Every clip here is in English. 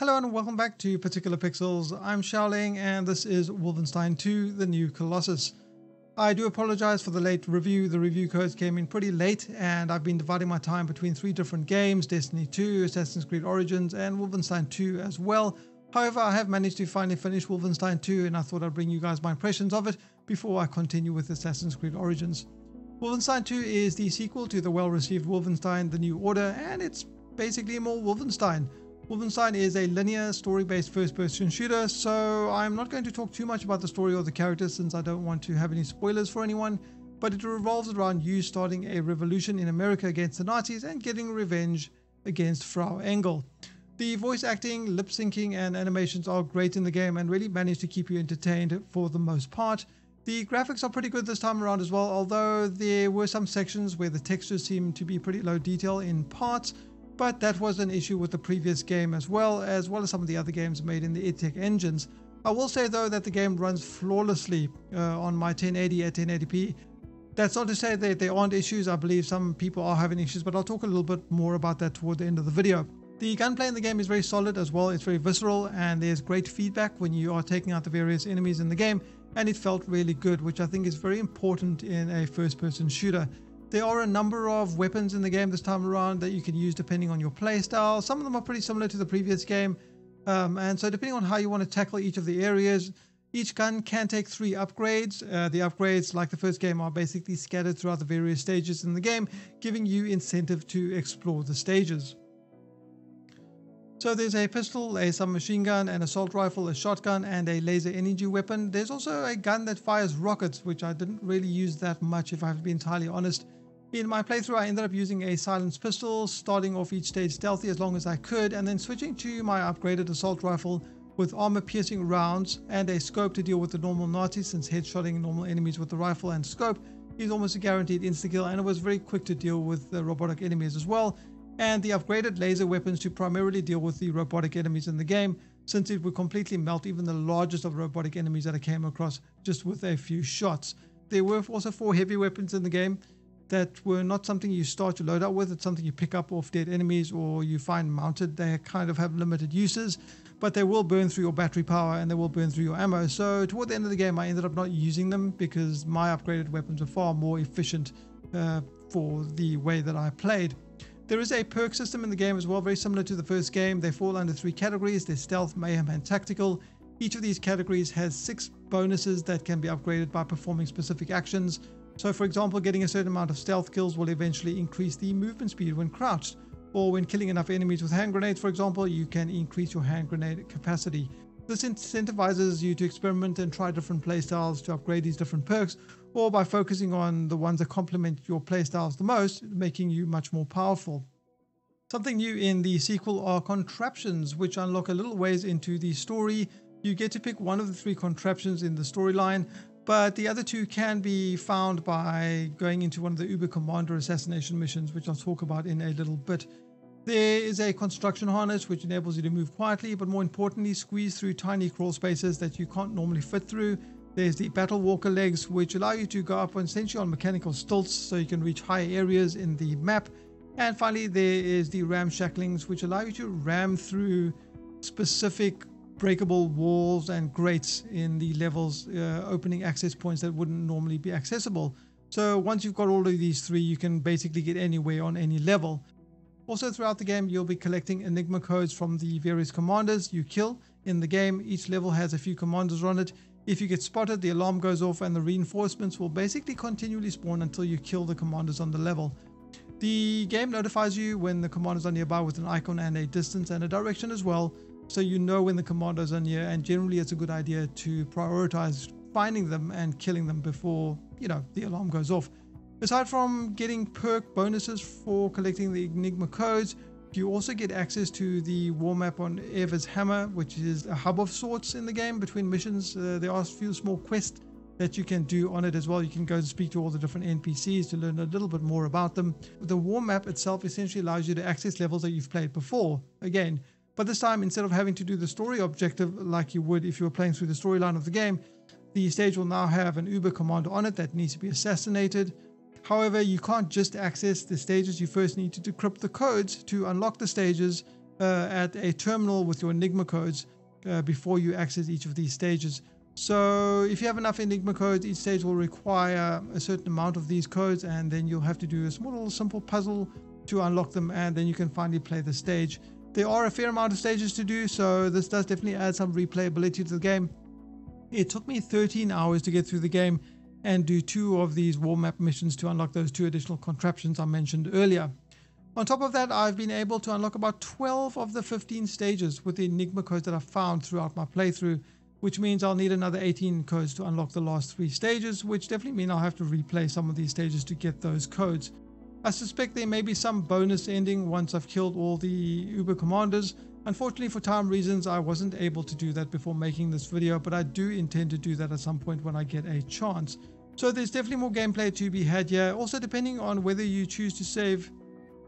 Hello and welcome back to ParticularPixels. I'm Xiaoling and this is Wolfenstein 2, the new Colossus. I do apologize for the late review. The review codes came in pretty late and I've been dividing my time between 3 different games, Destiny 2, Assassin's Creed Origins and Wolfenstein 2 as well. However, I have managed to finally finish Wolfenstein 2 and I thought I'd bring you guys my impressions of it before I continue with Assassin's Creed Origins. Wolfenstein 2 is the sequel to the well-received Wolfenstein The New Order, and it's basically more Wolfenstein. Wolfenstein is a linear, story-based first-person shooter, so I'm not going to talk too much about the story or the characters since I don't want to have any spoilers for anyone, but it revolves around you starting a revolution in America against the Nazis and getting revenge against Frau Engel. The voice acting, lip syncing and animations are great in the game and really manage to keep you entertained for the most part. The graphics are pretty good this time around as well, although there were some sections where the textures seemed to be pretty low detail in parts, but that was an issue with the previous game as well as some of the other games made in the id Tech engines. I will say though that the game runs flawlessly on my 1080 at 1080p. That's not to say that there aren't issues. I believe some people are having issues, but I'll talk a little bit more about that toward the end of the video. The gunplay in the game is very solid as well. It's very visceral and there's great feedback when you are taking out the various enemies in the game, and it felt really good, which I think is very important in a first-person shooter. There are a number of weapons in the game this time around that you can use depending on your playstyle. Some of them are pretty similar to the previous game, and so depending on how you want to tackle each of the areas, each gun can take 3 upgrades. The upgrades, like the first game, are basically scattered throughout the various stages in the game, giving you incentive to explore the stages. So there's a pistol, a submachine gun, an assault rifle, a shotgun, and a laser energy weapon. There's also a gun that fires rockets, which I didn't really use that much if I have to be entirely honest. In my playthrough, I ended up using a silenced pistol, starting off each stage stealthy as long as I could, and then switching to my upgraded assault rifle with armor-piercing rounds and a scope to deal with the normal Nazis, since headshotting normal enemies with the rifle and scope is almost a guaranteed insta-kill, and it was very quick to deal with the robotic enemies as well. And the upgraded laser weapons to primarily deal with the robotic enemies in the game, since it would completely melt even the largest of robotic enemies that I came across just with a few shots. There were also 4 heavy weapons in the game that were not something you start your loadout with. It's something you pick up off dead enemies or you find mounted. They kind of have limited uses, but they will burn through your battery power and they will burn through your ammo. So toward the end of the game I ended up not using them because my upgraded weapons are far more efficient for the way that I played. There is a perk system in the game as well, very similar to the first game. They fall under 3 categories. There's stealth, mayhem and tactical. Each of these categories has 6 bonuses that can be upgraded by performing specific actions. So for example, getting a certain amount of stealth kills will eventually increase the movement speed when crouched, or when killing enough enemies with hand grenades, for example, you can increase your hand grenade capacity. This incentivizes you to experiment and try different playstyles to upgrade these different perks, or by focusing on the ones that complement your playstyles the most, making you much more powerful. Something new in the sequel are contraptions, which unlock a little ways into the story. You get to pick one of the 3 contraptions in the storyline, but the other 2 can be found by going into one of the Uber Commander assassination missions, which I'll talk about in a little bit. There is a construction harness which enables you to move quietly, but more importantly squeeze through tiny crawl spaces that you can't normally fit through. There's the battle walker legs, which allow you to go up essentially on mechanical stilts so you can reach higher areas in the map. And finally there is the ramshacklings, which allow you to ram through specific breakable walls and grates in the levels, opening access points that wouldn't normally be accessible. So once you've got all of these 3, you can basically get anywhere on any level. Also throughout the game you'll be collecting enigma codes from the various commanders you kill in the game. Each level has a few commanders on it. If you get spotted, the alarm goes off and the reinforcements will basically continually spawn until you kill the commanders on the level. The game notifies you when the commanders are nearby with an icon and a distance and a direction as well, so you know when the commanders are near, and generally it's a good idea to prioritize finding them and killing them before, the alarm goes off. Aside from getting perk bonuses for collecting the enigma codes, you also get access to the war map on Eva's Hammer, which is a hub of sorts in the game between missions. There are a few small quests that you can do on it as well. You can go and speak to all the different NPCs to learn a little bit more about them. The war map itself essentially allows you to access levels that you've played before again, but this time instead of having to do the story objective like you would if you were playing through the storyline of the game, the stage will now have an Uber commander on it that needs to be assassinated. However, you can't just access the stages. You first need to decrypt the codes to unlock the stages at a terminal with your Enigma codes before you access each of these stages. So if you have enough Enigma codes, each stage will require a certain amount of these codes, and then you'll have to do a small little simple puzzle to unlock them, and then you can finally play the stage. There are a fair amount of stages to do, so this does definitely add some replayability to the game. It took me 13 hours to get through the game and do 2 of these wall map missions to unlock those 2 additional contraptions I mentioned earlier. On top of that, I've been able to unlock about 12 of the 15 stages with the Enigma codes that I've found throughout my playthrough, which means I'll need another 18 codes to unlock the last 3 stages, which definitely mean I'll have to replay some of these stages to get those codes. I suspect there may be some bonus ending once I've killed all the Uber commanders. Unfortunately, for time reasons, I wasn't able to do that before making this video, but I do intend to do that at some point when I get a chance. So there's definitely more gameplay to be had here. Also, depending on whether you choose to save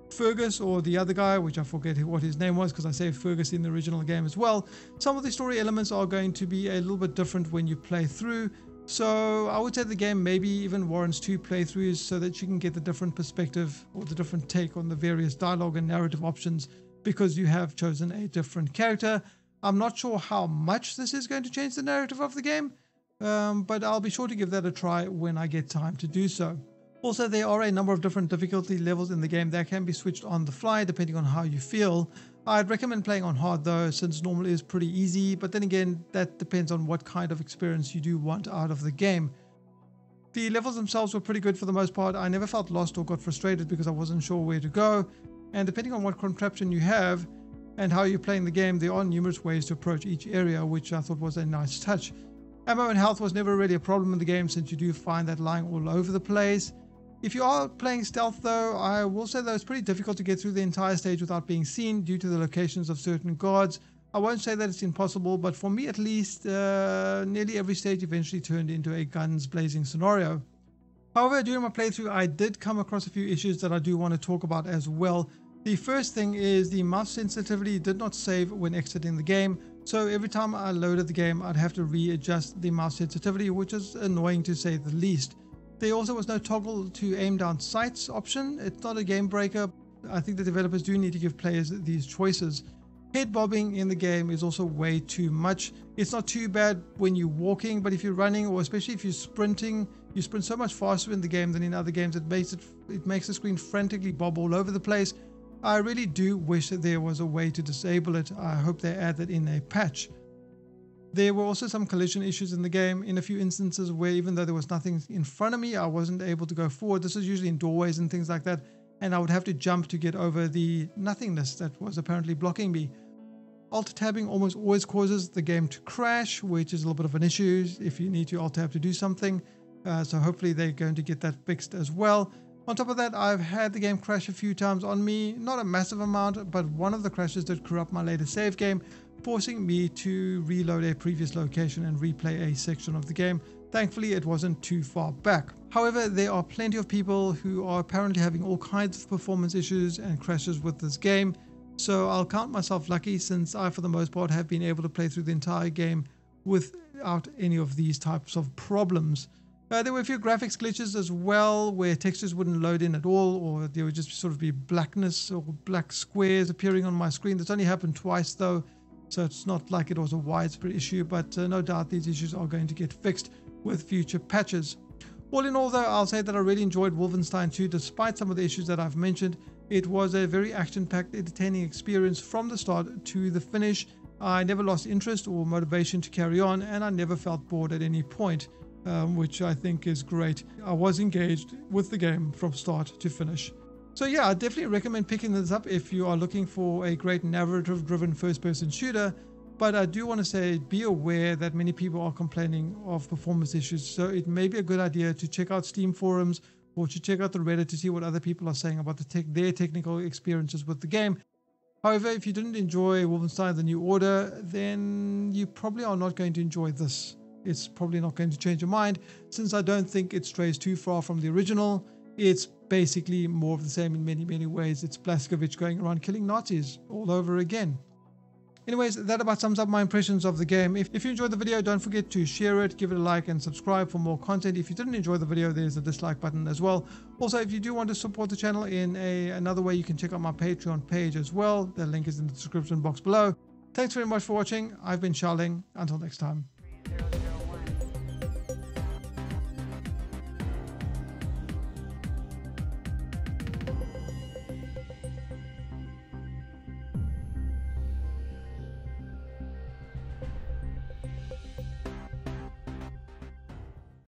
Fergus or the other guy, which I forget what his name was because I saved Fergus in the original game as well, some of the story elements are going to be a little bit different when you play through. So I would say the game maybe even warrants 2 playthroughs so that you can get the different perspective or the different take on the various dialogue and narrative options, because you have chosen a different character. I'm not sure how much this is going to change the narrative of the game, but I'll be sure to give that a try when I get time to do so. Also, there are a number of different difficulty levels in the game that can be switched on the fly depending on how you feel. I'd recommend playing on hard though, since normal is pretty easy, but then again, that depends on what kind of experience you do want out of the game. The levels themselves were pretty good for the most part. I never felt lost or got frustrated because I wasn't sure where to go, and depending on what contraption you have and how you're playing the game, there are numerous ways to approach each area, which I thought was a nice touch. Ammo and health was never really a problem in the game, since you do find that lying all over the place. If you are playing stealth though, I will say that it's pretty difficult to get through the entire stage without being seen due to the locations of certain guards. I won't say that it's impossible, but for me at least, nearly every stage eventually turned into a guns blazing scenario. However, during my playthrough, I did come across a few issues that I do want to talk about as well. The first thing is the mouse sensitivity did not save when exiting the game, so every time I loaded the game, I'd have to readjust the mouse sensitivity, which is annoying to say the least. There also was no toggle to aim down sights option. It's not a game breaker. I think the developers do need to give players these choices. Head bobbing in the game is also way too much. It's not too bad when you're walking, but if you're running, or especially if you're sprinting, you sprint so much faster in the game than in other games. It makes the screen frantically bob all over the place. I really do wish that there was a way to disable it. I hope they add that in a patch. There were also some collision issues in the game, in a few instances where even though there was nothing in front of me, I wasn't able to go forward. This is usually in doorways and things like that, and I would have to jump to get over the nothingness that was apparently blocking me. Alt-tabbing almost always causes the game to crash, which is a little bit of an issue if you need to alt-tab to do something. So hopefully they're going to get that fixed as well. On top of that, I've had the game crash a few times on me, not a massive amount, but one of the crashes did corrupt my latest save game, forcing me to reload a previous location and replay a section of the game. Thankfully, it wasn't too far back. However, there are plenty of people who are apparently having all kinds of performance issues and crashes with this game, so I'll count myself lucky, since I, for the most part, have been able to play through the entire game without any of these types of problems. There were a few graphics glitches as well, where textures wouldn't load in at all, or there would just sort of be blackness or black squares appearing on my screen. This only happened twice though, so it's not like it was a widespread issue, but no doubt these issues are going to get fixed with future patches. All in all though, I'll say that I really enjoyed Wolfenstein 2 despite some of the issues that I've mentioned. It was a very action-packed, entertaining experience from the start to the finish. I never lost interest or motivation to carry on, and I never felt bored at any point, which I think is great. I was engaged with the game from start to finish. So yeah, I definitely recommend picking this up if you are looking for a great narrative-driven first-person shooter. But I do want to say, be aware that many people are complaining of performance issues, so it may be a good idea to check out Steam forums or to check out the Reddit to see what other people are saying about their technical experiences with the game. However, if you didn't enjoy Wolfenstein The New Order, then you probably are not going to enjoy this. It's probably not going to change your mind, since I don't think it strays too far from the original. It's basically more of the same in many, many ways. It's Blazkowicz going around killing Nazis all over again. Anyways, that about sums up my impressions of the game. If you enjoyed the video, don't forget to share it, give it a like, and subscribe for more content. If you didn't enjoy the video, there's a dislike button as well. Also, if you do want to support the channel in another way, you can check out my Patreon page as well. The link is in the description box below. Thanks very much for watching. I've been Xiaoling. Until next time.